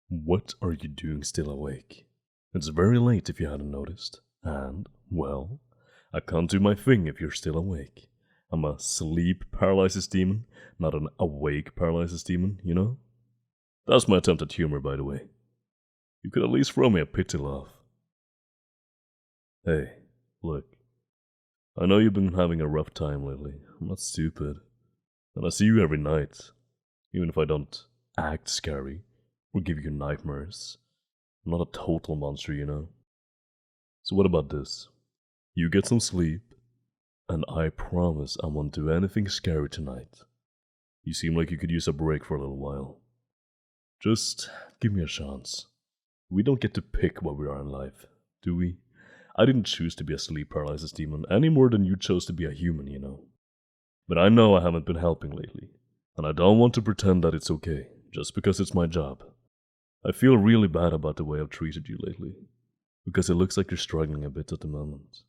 What are you doing still awake? It's very late if you hadn't noticed. And, well, I can't do my thing if you're still awake. I'm a sleep paralysis demon, not an awake paralysis demon, you know? That's my attempt at humor, by the way. You could at least throw me a pity laugh. Hey, look. I know you've been having a rough time lately. I'm not stupid. And I see you every night. Even if I don't act scary or give you nightmares. I'm not a total monster, you know? So what about this? You get some sleep, and I promise I won't do anything scary tonight. You seem like you could use a break for a little while. Just give me a chance. We don't get to pick what we are in life, do we? I didn't choose to be a sleep paralysis demon any more than you chose to be a human, you know. But I know I haven't been helping lately, and I don't want to pretend that it's okay, just because it's my job. I feel really bad about the way I've treated you lately, because it looks like you're struggling a bit at the moment.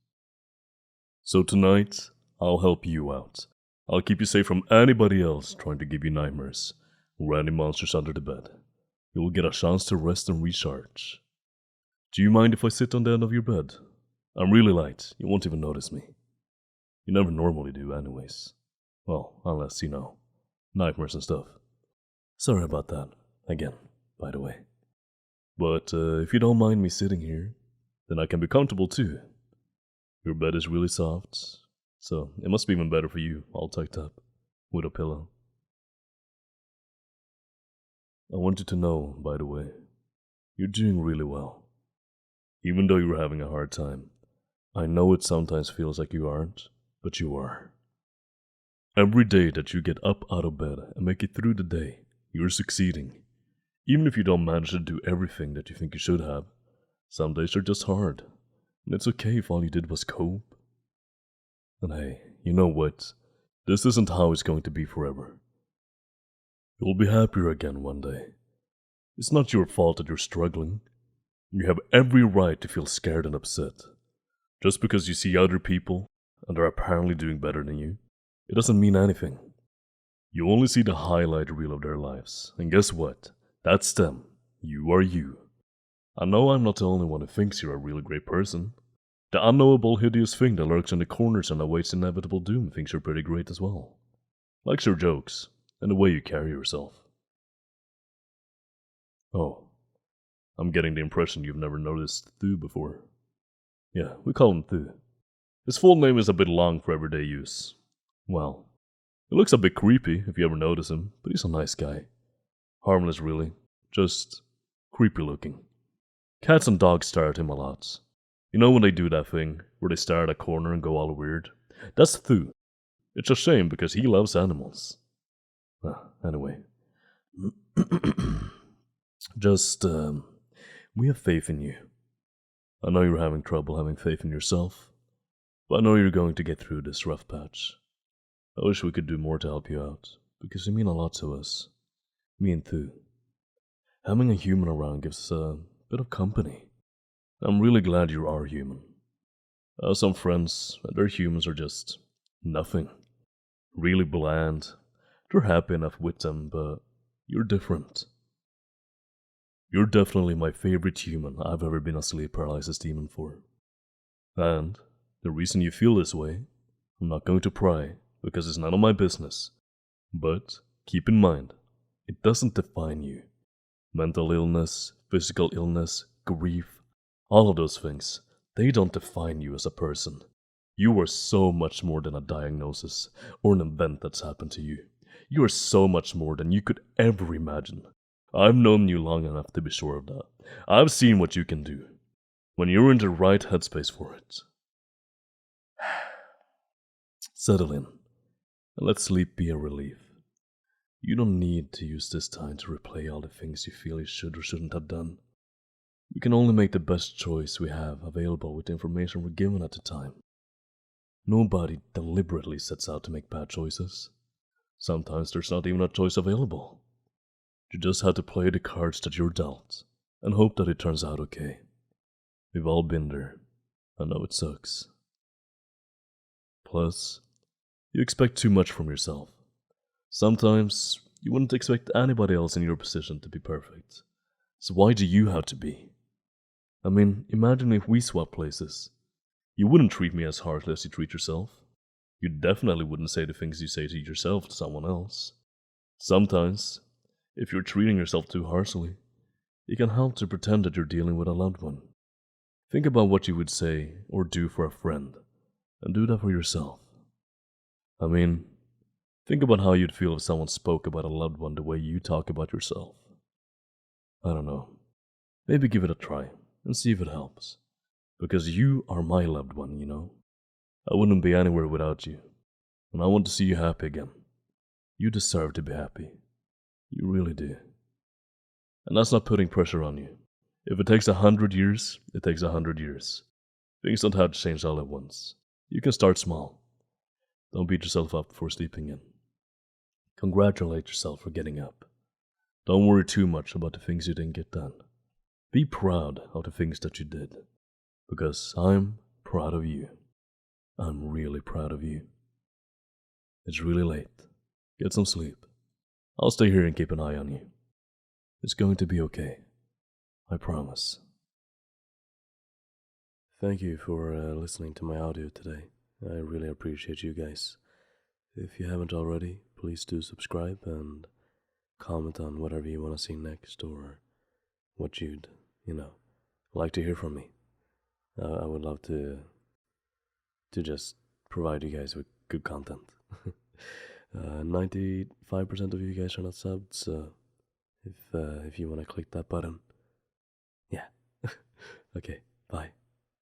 So tonight, I'll help you out. I'll keep you safe from anybody else trying to give you nightmares, or any monsters under the bed. You will get a chance to rest and recharge. Do you mind if I sit on the end of your bed? I'm really light, you won't even notice me. You never normally do anyways. Well, unless, you know, nightmares and stuff. Sorry about that, again, by the way. But if you don't mind me sitting here, then I can be comfortable too. Your bed is really soft, so it must be even better for you, all tucked up, with a pillow. I want you to know, by the way, you're doing really well. Even though you're having a hard time, I know it sometimes feels like you aren't, but you are. Every day that you get up out of bed and make it through the day, you're succeeding. Even if you don't manage to do everything that you think you should have, some days are just hard, and it's okay if all you did was cope. And hey, you know what? This isn't how it's going to be forever. You'll be happier again one day. It's not your fault that you're struggling. You have every right to feel scared and upset. Just because you see other people, and they're apparently doing better than you, it doesn't mean anything. You only see the highlight reel of their lives, and guess what? That's them. You are you. I know I'm not the only one who thinks you're a really great person. The unknowable hideous thing that lurks in the corners and awaits inevitable doom thinks you're pretty great as well. Likes your jokes, and the way you carry yourself. Oh, I'm getting the impression you've never noticed Thu before. Yeah, we call him Thu. His full name is a bit long for everyday use. Well, he looks a bit creepy if you ever notice him, but he's a nice guy. Harmless really, just creepy looking. Cats and dogs stare at him a lot. You know when they do that thing, where they stare at a corner and go all weird? That's Thu. It's a shame because he loves animals. Anyway. Just, we have faith in you. I know you're having trouble having faith in yourself, but I know you're going to get through this rough patch. I wish we could do more to help you out, because you mean a lot to us. Me and Thu. Having a human around gives us a bit of company. I'm really glad you are human. I have some friends, and their humans are just nothing. Really bland. They're happy enough with them, but you're different. You're definitely my favorite human I've ever been a sleep paralysis demon for. And the reason you feel this way, I'm not going to pry, because it's none of my business. But keep in mind, it doesn't define you. Mental illness, physical illness, grief, all of those things, they don't define you as a person. You are so much more than a diagnosis or an event that's happened to you. You are so much more than you could ever imagine. I've known you long enough to be sure of that. I've seen what you can do, when you're in the right headspace for it. Settle in, and let sleep be a relief. You don't need to use this time to replay all the things you feel you should or shouldn't have done. We can only make the best choice we have available with the information we're given at the time. Nobody deliberately sets out to make bad choices. Sometimes there's not even a choice available. You just have to play the cards that you're dealt, and hope that it turns out okay. We've all been there. I know it sucks. Plus, you expect too much from yourself. Sometimes, you wouldn't expect anybody else in your position to be perfect. So why do you have to be? I mean, imagine if we swap places. You wouldn't treat me as harshly as you treat yourself. You definitely wouldn't say the things you say to yourself to someone else. Sometimes, if you're treating yourself too harshly, it can help to pretend that you're dealing with a loved one. Think about what you would say or do for a friend, and do that for yourself. I mean, think about how you'd feel if someone spoke about a loved one the way you talk about yourself. I don't know. Maybe give it a try and see if it helps. Because you are my loved one, you know? I wouldn't be anywhere without you. And I want to see you happy again. You deserve to be happy. You really do. And that's not putting pressure on you. If it takes 100 years, it takes 100 years. Things don't have to change all at once. You can start small. Don't beat yourself up before sleeping in. Congratulate yourself for getting up. Don't worry too much about the things you didn't get done. Be proud of the things that you did. Because I'm proud of you. I'm really proud of you. It's really late. Get some sleep. I'll stay here and keep an eye on you. It's going to be okay. I promise. Thank you for listening to my audio today. I really appreciate you guys. If you haven't already, please do subscribe and comment on whatever you want to see next or what you'd, like to hear from me. I would love to just provide you guys with good content. 95% of you guys are not subbed, so if you want to click that button, yeah. Okay, bye.